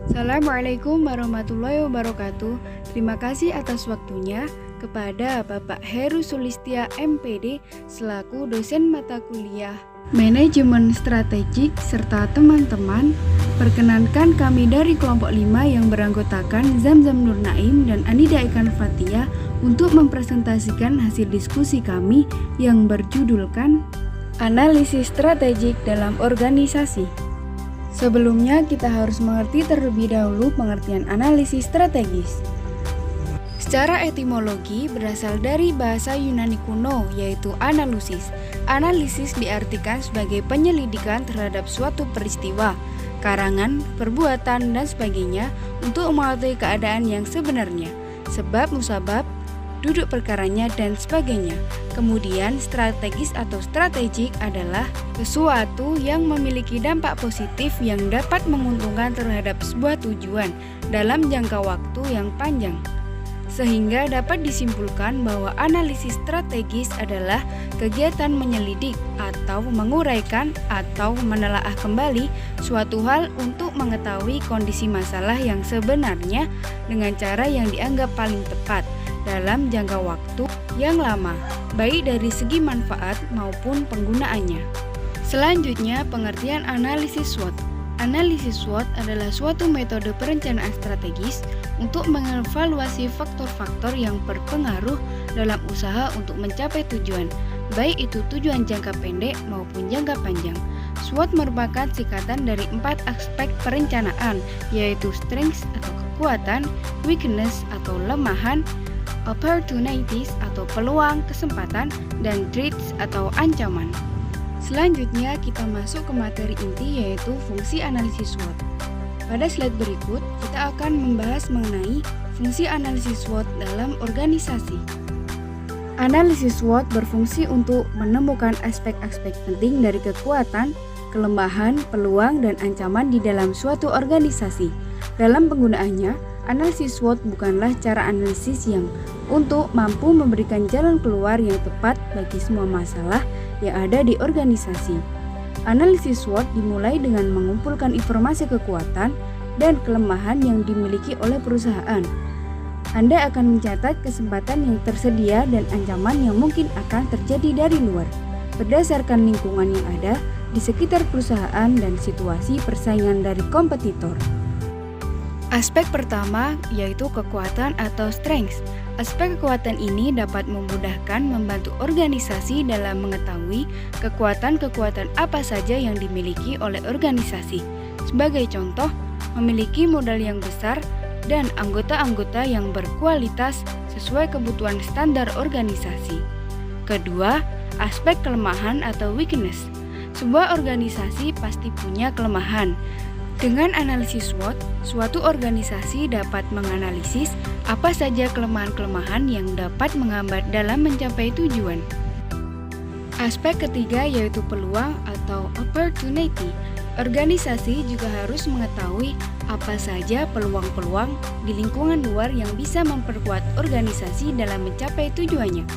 Assalamualaikum warahmatullahi wabarakatuh. Terima kasih atas waktunya kepada Bapak Heru Sulistia MPD selaku dosen mata kuliah Manajemen Strategik serta teman-teman. Perkenankan kami dari kelompok 5 yang beranggotakan Zamzam Nur Naim dan Anida Ikan Fatia untuk mempresentasikan hasil diskusi kami yang berjudulkan Analisis Strategik dalam Organisasi. Sebelumnya kita harus mengerti terlebih dahulu pengertian analisis strategis. Secara etimologi berasal dari bahasa Yunani kuno yaitu analusis. Analisis diartikan sebagai penyelidikan terhadap suatu peristiwa, karangan, perbuatan, dan sebagainya untuk mengetahui keadaan yang sebenarnya, sebab musabab, duduk perkaranya, dan sebagainya. Kemudian strategis atau strategik adalah sesuatu yang memiliki dampak positif yang dapat menguntungkan terhadap sebuah tujuan dalam jangka waktu yang panjang. Sehingga dapat disimpulkan bahwa analisis strategis adalah kegiatan menyelidik atau menguraikan atau menelaah kembali suatu hal untuk mengetahui kondisi masalah yang sebenarnya dengan cara yang dianggap paling tepat dalam jangka waktu yang lama, baik dari segi manfaat maupun penggunaannya. Selanjutnya, pengertian analisis SWOT. Analisis SWOT adalah suatu metode perencanaan strategis untuk mengevaluasi faktor-faktor yang berpengaruh dalam usaha untuk mencapai tujuan, baik itu tujuan jangka pendek maupun jangka panjang. SWOT merupakan singkatan dari 4 aspek perencanaan, yaitu strengths atau kekuatan, weakness atau lemahan, opportunities atau peluang, kesempatan, dan threats atau ancaman. Selanjutnya kita masuk ke materi inti yaitu fungsi analisis SWOT. Pada slide berikut kita akan membahas mengenai fungsi analisis SWOT dalam organisasi. Analisis SWOT berfungsi untuk menemukan aspek-aspek penting dari kekuatan, kelemahan, peluang, dan ancaman di dalam suatu organisasi. Dalam penggunaannya, analisis SWOT bukanlah cara analisis yang untuk mampu memberikan jalan keluar yang tepat bagi semua masalah yang ada di organisasi. Analisis SWOT dimulai dengan mengumpulkan informasi kekuatan dan kelemahan yang dimiliki oleh perusahaan. Anda akan mencatat kesempatan yang tersedia dan ancaman yang mungkin akan terjadi dari luar, berdasarkan lingkungan yang ada di sekitar perusahaan dan situasi persaingan dari kompetitor. Aspek pertama yaitu kekuatan atau strengths. Aspek kekuatan ini dapat memudahkan membantu organisasi dalam mengetahui kekuatan-kekuatan apa saja yang dimiliki oleh organisasi. Sebagai contoh, memiliki modal yang besar dan anggota-anggota yang berkualitas sesuai kebutuhan standar organisasi. Kedua, aspek kelemahan atau weakness. Sebuah organisasi pasti punya kelemahan. Dengan analisis SWOT, suatu organisasi dapat menganalisis apa saja kelemahan-kelemahan yang dapat menghambat dalam mencapai tujuan. Aspek ketiga yaitu peluang atau opportunity. Organisasi juga harus mengetahui apa saja peluang-peluang di lingkungan luar yang bisa memperkuat organisasi dalam mencapai tujuannya.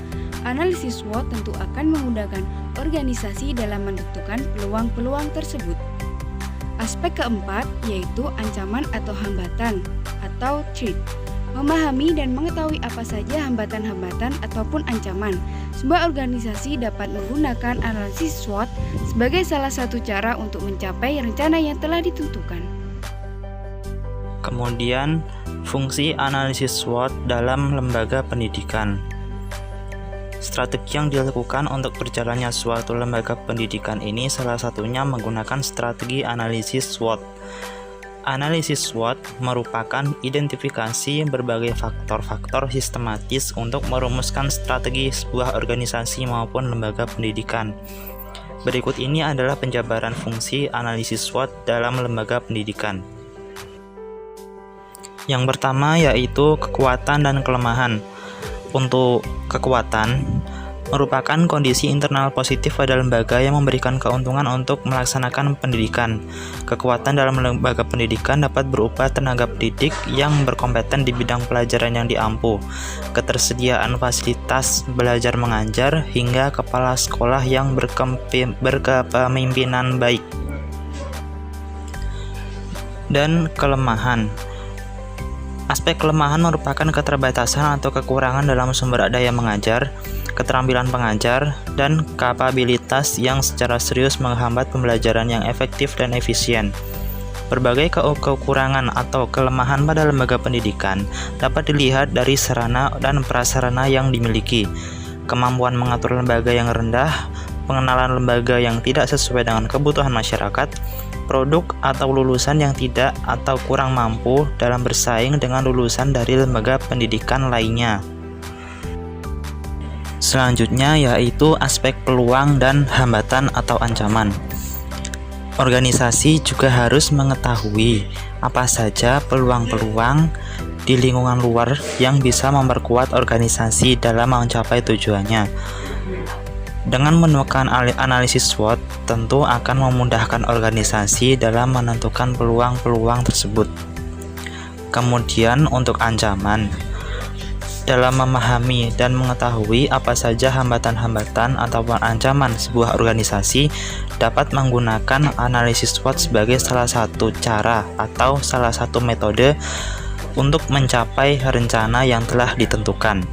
Analisis SWOT tentu akan memudahkan organisasi dalam menentukan peluang-peluang tersebut. Aspek keempat yaitu ancaman atau hambatan atau threat. Memahami dan mengetahui apa saja hambatan-hambatan ataupun ancaman. Sebuah organisasi dapat menggunakan analisis SWOT sebagai salah satu cara untuk mencapai rencana yang telah ditentukan. Kemudian, fungsi analisis SWOT dalam lembaga pendidikan. Strategi yang dilakukan untuk berjalannya suatu lembaga pendidikan ini salah satunya menggunakan strategi analisis SWOT. Analisis SWOT merupakan identifikasi berbagai faktor-faktor sistematis untuk merumuskan strategi sebuah organisasi maupun lembaga pendidikan. Berikut ini adalah penjabaran fungsi analisis SWOT dalam lembaga pendidikan. Yang pertama yaitu kekuatan dan kelemahan. Untuk kekuatan, merupakan kondisi internal positif pada lembaga yang memberikan keuntungan untuk melaksanakan pendidikan. Kekuatan dalam lembaga pendidikan dapat berupa tenaga pendidik yang berkompeten di bidang pelajaran yang diampu, ketersediaan fasilitas belajar mengajar, hingga kepala sekolah yang berkepemimpinan baik. Dan kelemahan. Aspek kelemahan merupakan keterbatasan atau kekurangan dalam sumber daya mengajar, keterampilan pengajar, dan kapabilitas yang secara serius menghambat pembelajaran yang efektif dan efisien. Berbagai kekurangan atau kelemahan pada lembaga pendidikan dapat dilihat dari sarana dan prasarana yang dimiliki, kemampuan mengatur lembaga yang rendah, pengenalan lembaga yang tidak sesuai dengan kebutuhan masyarakat, produk atau lulusan yang tidak atau kurang mampu dalam bersaing dengan lulusan dari lembaga pendidikan lainnya. Selanjutnya yaitu aspek peluang dan hambatan atau ancaman. Organisasi juga harus mengetahui apa saja peluang-peluang di lingkungan luar yang bisa memperkuat organisasi dalam mencapai tujuannya. Dengan menemukan analisis SWOT, tentu akan memudahkan organisasi dalam menentukan peluang-peluang tersebut. Kemudian untuk ancaman, dalam memahami dan mengetahui apa saja hambatan-hambatan ataupun ancaman sebuah organisasi, dapat menggunakan analisis SWOT sebagai salah satu cara atau salah satu metode untuk mencapai rencana yang telah ditentukan.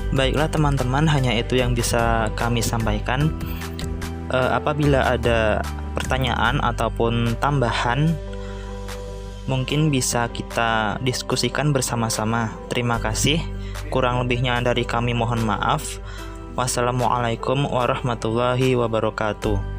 Baiklah teman-teman, hanya itu yang bisa kami sampaikan. Apabila ada pertanyaan ataupun tambahan, mungkin bisa kita diskusikan bersama-sama. Terima kasih. Kurang lebihnya dari kami mohon maaf. Wassalamualaikum warahmatullahi wabarakatuh.